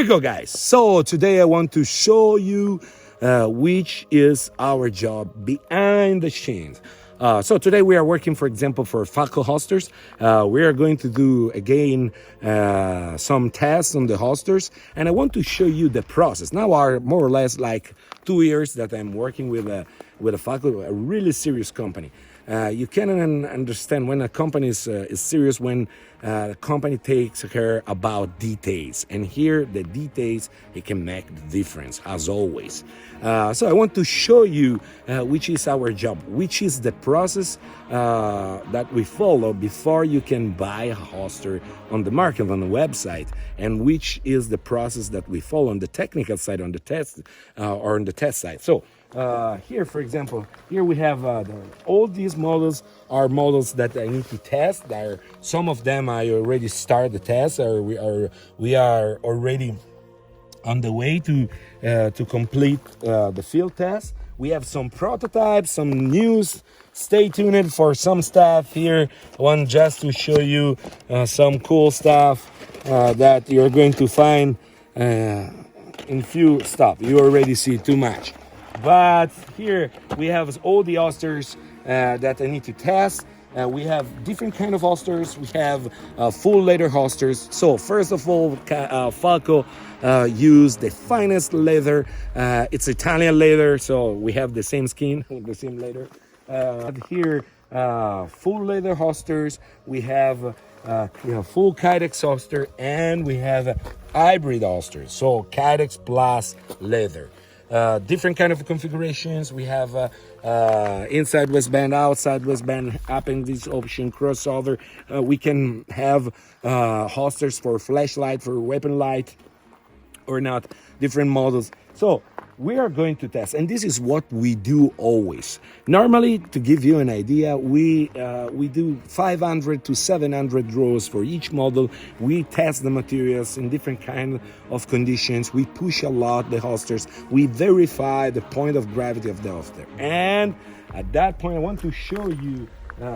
we go, guys. So today I want to show you which is our job behind the scenes. So today we are working, for example, for Falco hosters. We are going to do again some tests on the hosters, and I want to show you the process. Now are more or less like 2 years that I'm working with a Falco, a really serious company. You can understand when a company is serious when the company takes care about details, and here the details, it can make the difference as always. So I want to show you which is our job, which is the process that we follow before you can buy a hoster on the market, on the website, and which is the process that we follow on the technical side, on the test or on the test side. So here, for example, here we have all these models are models that I need to test. Some of them I already started the test, or we are already on the way to complete the field test. We have some prototypes, some news. Stay tuned for some stuff here. I want just to show you some cool stuff that you're going to find in few stuff. You already see too much. But here we have all the hosters that I need to test. We have different kind of hosters. We have full leather hosters. So first of all, Falco use the finest leather. It's Italian leather, so we have the same skin, the same leather. Here, full leather hosters. We have full Kydex hoster, and we have hybrid hosters. So Kydex plus leather. Different kind of configurations. We have inside waistband, outside waistband, appendix option, crossover. We can have holsters for flashlight, for weapon light, or not, different models. So we are going to test, and this is what we do always. Normally, to give you an idea, we do 500 to 700 draws for each model. We test the materials in different kind of conditions. We push a lot the holsters. We verify the point of gravity of the holster, and at that point, I want to show you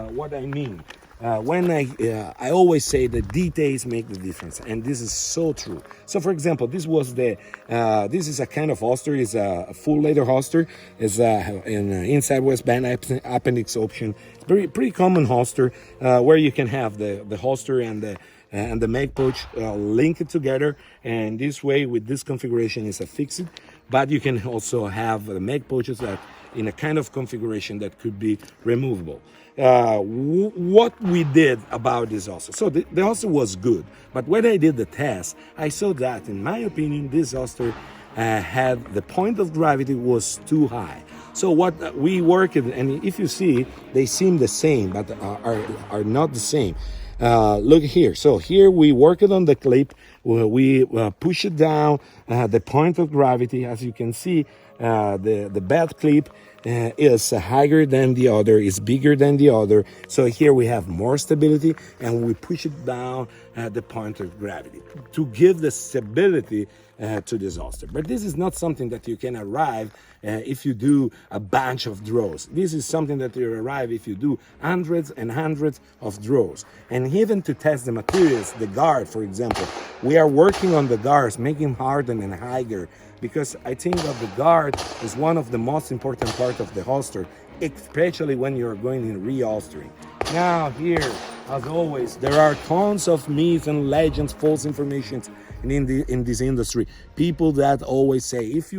what I mean. When I always say the details make the difference, and this is so true. So, for example, this is a kind of holster, is a full leather holster, is an inside waistband appendix option. It's pretty common holster where you can have the holster and the mag pouch linked together, and this way with this configuration is a fixed, but you can also have the mag pouches that in a kind of configuration that could be removable. What we did about this holster. So the holster was good, but when I did the test, I saw that, in my opinion, this holster had the point of gravity was too high. So what we worked, and if you see, they seem the same, but are not the same. Look here. So here we worked on the clip. We push it down. The point of gravity, as you can see, the bed clip is higher than the other, is bigger than the other. So here we have more stability, and we push it down at the point of gravity to give the stability to this holster. But this is not something that you can arrive if you do a bunch of draws. This is something that you arrive if you do hundreds and hundreds of draws. And even to test the materials, the guard, for example, we are working on the guards, making harden and higher, because I think that the guard is one of the most important part of the holster, especially when you're going in reholstering. Now here, as always, there are tons of myths and legends, false informations in this industry. People that always say, if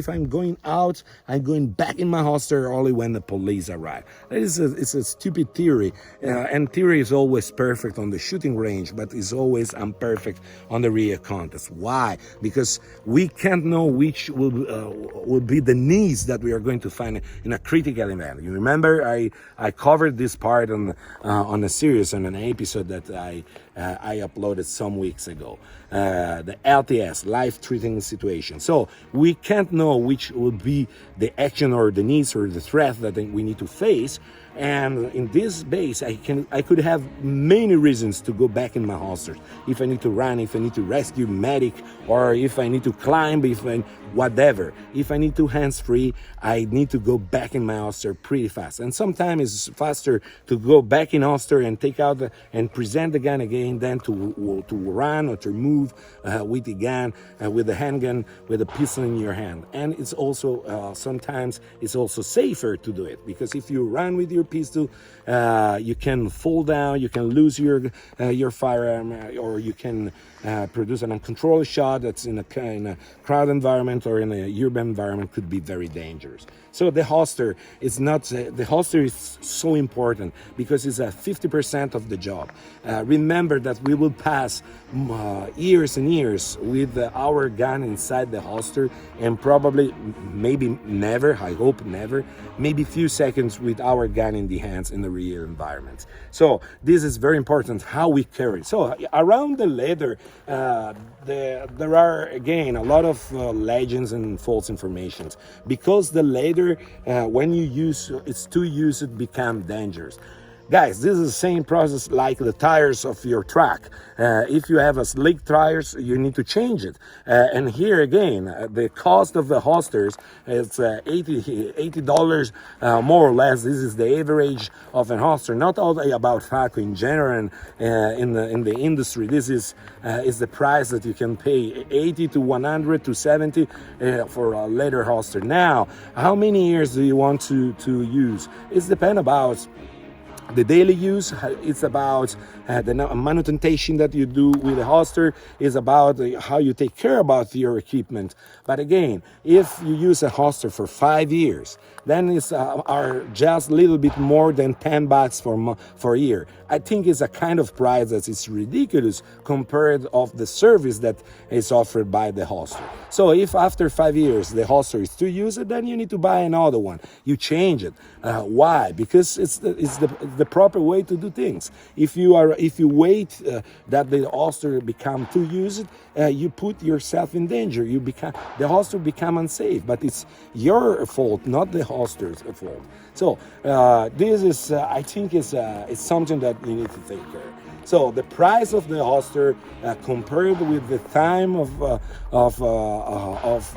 I'm going out, I'm going back in my holster only when the police arrive. It's a stupid theory, and theory is always perfect on the shooting range, but is always imperfect on the real contest. Why? Because we can't know which will be the needs that we are going to find in a critical event. You remember I covered this part on a series, on an episode that I uploaded some weeks ago. The LTS, life-threatening situation. So we can't know which will be the action or the needs or the threat that we need to face, And in this base, I could have many reasons to go back in my holster. If I need to run, if I need to rescue medic, or if I need to climb, whatever. If I need to hands-free, I need to go back in my holster pretty fast. And sometimes it's faster to go back in holster and take out and present the gun again than to run or to move with the gun, with the handgun, with a pistol in your hand. And it's also sometimes it's also safer to do it, because if you run with your pistol, you can fall down, you can lose your firearm, or you can produce an uncontrolled shot that's in a crowd environment or in a urban environment could be very dangerous. So the holster is not the holster is so important because it's 50% of the job. Remember that we will pass years and years with our gun inside the holster, and probably maybe never, I hope never, maybe few seconds with our gun in the hands in the real environment. So this is very important how we carry. So around the leather, there are again a lot of legends and false informations, because the leather when you use it's too used, it become dangerous. Guys, this is the same process like the tires of your truck. If you have a slick tires, you need to change it. And here again, the cost of the holsters is $80 more or less. This is the average of an holster. Not only about FACO in general and in the industry. This is the price that you can pay, 80 to 100 to 70 for a leather holster. Now, how many years do you want to use? It's depend about the daily use. It's about the manutention that you do with the holster. Is about how you take care about your equipment. But again, if you use a holster for 5 years, then it's are just a little bit more than $10 for a year. I think it's a kind of price that is ridiculous compared of the service that is offered by the holster. So if after 5 years the holster is too used, then you need to buy another one. You change it. Why? Because it's the proper way to do things. If you wait that the holster become too used, you put yourself in danger. The holster become unsafe. But it's your fault, not the holster's fault. So this is, I think, is something that you need to take care of. So the price of the holster compared with the time of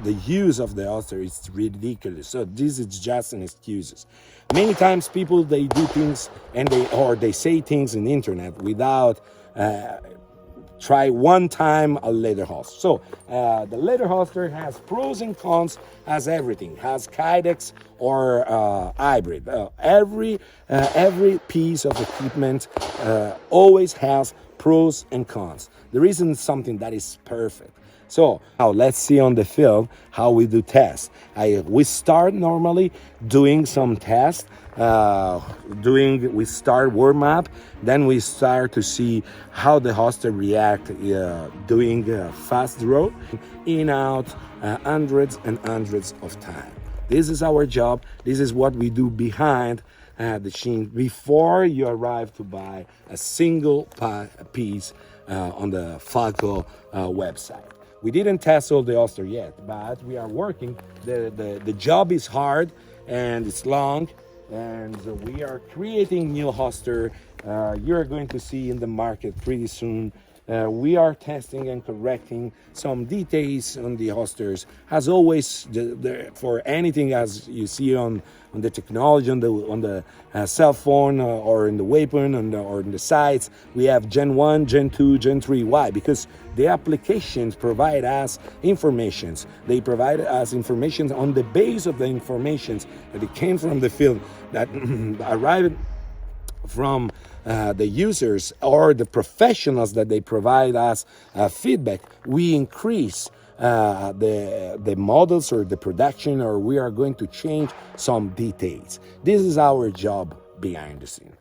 the use of the holster is ridiculous. So this is just an excuses. Many times people, they do things and they say things in the internet without try one time a leather holster. So the leather holster has pros and cons, has everything, has Kydex or hybrid. Every piece of equipment always has pros and cons. There isn't something that is perfect. So now let's see on the field how we do tests. We start normally doing some tests. We start warm up, then we start to see how the holster react doing fast draw, in out, hundreds and hundreds of times. This is our job. This is what we do behind the machine before you arrive to buy a single piece on the FACO website. We didn't test all the holster yet, but we are working. The job is hard and it's long, and we are creating new holster. You're going to see in the market pretty soon. We are testing and correcting some details on the holsters. As always, for anything as you see on the technology, on the cell phone or in the weapon or in the sights, we have Gen 1, Gen 2, Gen 3. Why? Because the applications provide us informations. They provide us information on the base of the informations that it came from the field, that arrived from the users or the professionals that they provide us feedback. We increase the models or the production, or we are going to change some details. This is our job behind the scene.